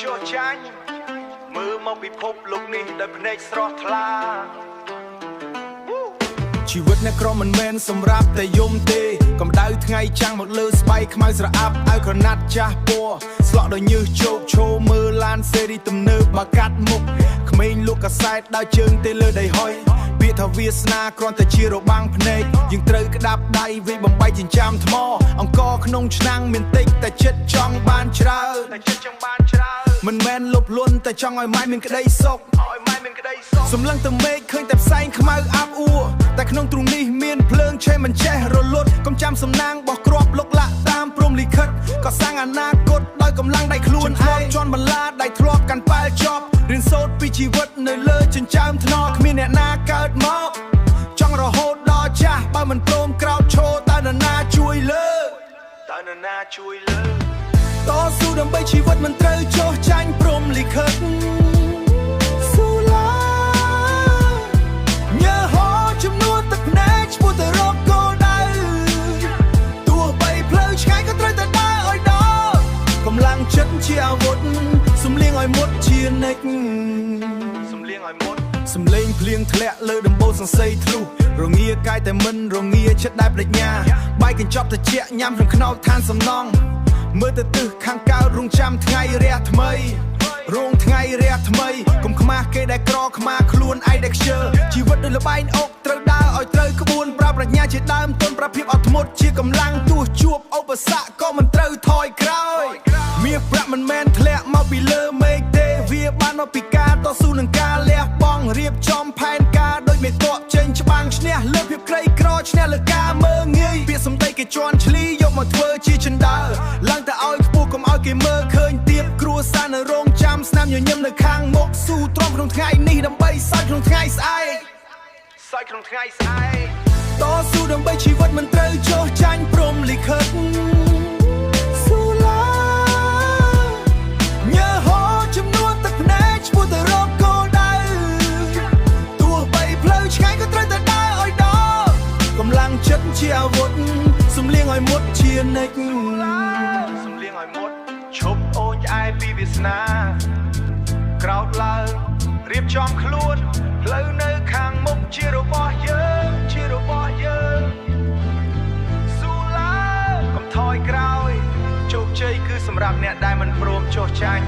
ចុះចាញ់មើលមកពិភពលោកនេះដោយភ្នែកស្រស់ថ្លាជីវិតអ្នកក្រមិនមែនសម្រាប់តែយំទេកម្ដៅថ្ងៃចាំងមកលើស្បែកខ្មៅស្រអាប់ឲ្យក្រណាត់ចាស់ពណ៌ស្លក់ដោយញើសជោកឈោមើលឡានសេរីទំនើបមកកាត់មុខក្មេងលក់កាសែតដើរជើងទេលើដីហុយពាក្យថាវាសនាគ្រាន់តែជារបាំងភ្នែកយើងត្រូវក្តាប់ដៃវិបំបីចិញ្ចាំថ្មអង្គក្នុងឆ្នាំងមានតិចតែចិត្តចង់បានច្រើនមិនមែនលុបលន់តែចង់ឲ្យម៉ែមានក្តីសុខសម្លឹងទៅមេឃឃើញតែផ្សែងខ្មៅអាប់អួរតែក្នុងទ្រូងនេះមានភ្លើងឆេះមិនចេះរលត់កុំចាំសំណាងបោះគ្រាប់លុកលាក់តាមព្រំលិខិតក៏សាំងអនាគតដោយកម្លាំងដៃខ្លួនឯងជន់បន្លាដៃធ្លាប់កាន់ប៉ែលចប់រៀនសូត្រពីជីវិតនៅលើចិញ្ចើមថ្នល់គ្មានអ្នកណាកើតមកចង់រហូតដល់ចាស់បើមិនព្រមក្រោកឈរតើនរណាជួយលើតស៊ូដើម្បីជីវិតមិនត្រូវចោះចាញ់ព្រំលិខិតស៊ូឡាញើហោចំនួនទឹកភ្នែកឈ្មោះទៅរកគោលដៅទោះបីផ្លូវឆ្ងាយក៏ត្រូវតែដើរឲ្យដល់កម្លាំងចិត្តជាអាវុធសំលៀងឲ្យមុតជានិច្ចសំលៀងភ្លៀងធ្លាក់លើដំបូលសរសៃធ្លុះរងាកាយតែមិនរងាចិត្តដែលប្រាជ្ញាបាយកញ្ចប់ត្រជាក់ញ៉ាំក្នុងខ្នោតឋានសំណងមើលទៅទិសខាងកើតរងចាំថ្ងៃរះថ្មីរងថ្ងៃរះថ្មីកុំខ្មាស់គេដែលក្រខ្មាស់ខ្លួនឯងដែលខ្ជិលជីវិតដូចលបែងអុកត្រូវដើរឲ្យត្រូវក្បួនប្រើប្រាជ្ញាជាដើមទុនប្រើភាពអត់ធ្មត់ជាកម្លាំងទោះជួបឧបសគ្គក៏មិនត្រូវថយក្រោយមាសប្រាក់មិនមែនធ្លាក់មកពីលើមេឃទេវាបានមកពីការតស៊ូនឹងការលះបង់រៀបចំផែនការដោយមេតបចេញច្បាំងឈ្នះលើភាពក្រីក្រឈ្នះលើការមើងងាយពាក្យសម្ដីគេជន់ឈ្លីយកមកធ្វើជាចិន្តាឡើងតែឲ្យខ្ពស់កុំឲ្យគេមើលឃើញទៀបគ្រួសារនៅរងចាំស្នាមញញឹមនៅខាងមុខស៊ូទ្រាំក្នុងថ្ងៃនេះដើម្បីសើចក្នុងថ្ងៃស្អែកតស៊ូដើម្បីជីវិតមិនត្រូវចោះចាញ់ព្រំលិខិតស៊ូឡាញើហោចំនួនទឹកភ្នែកឈ្មោះទៅរកគោលដៅទោះបីផ្លូវឆ្ងាយក៏ត្រូវតែដើរឲ្យដល់កម្លាំងចិត្តជាអាវុធសំលៀងឲ្យមុតជានិច្ចឈប់អូនឆ្អែពីវាសនាក្រោតឡើងរៀបចំខ្លួនផ្លូវនៅខាងមុខជារបស់យើងស៊ូឡាកុំថយក្រោយជោគជ័យគឺសម្រាប់អ្នកដែលមិនព្រមចុះចាញ់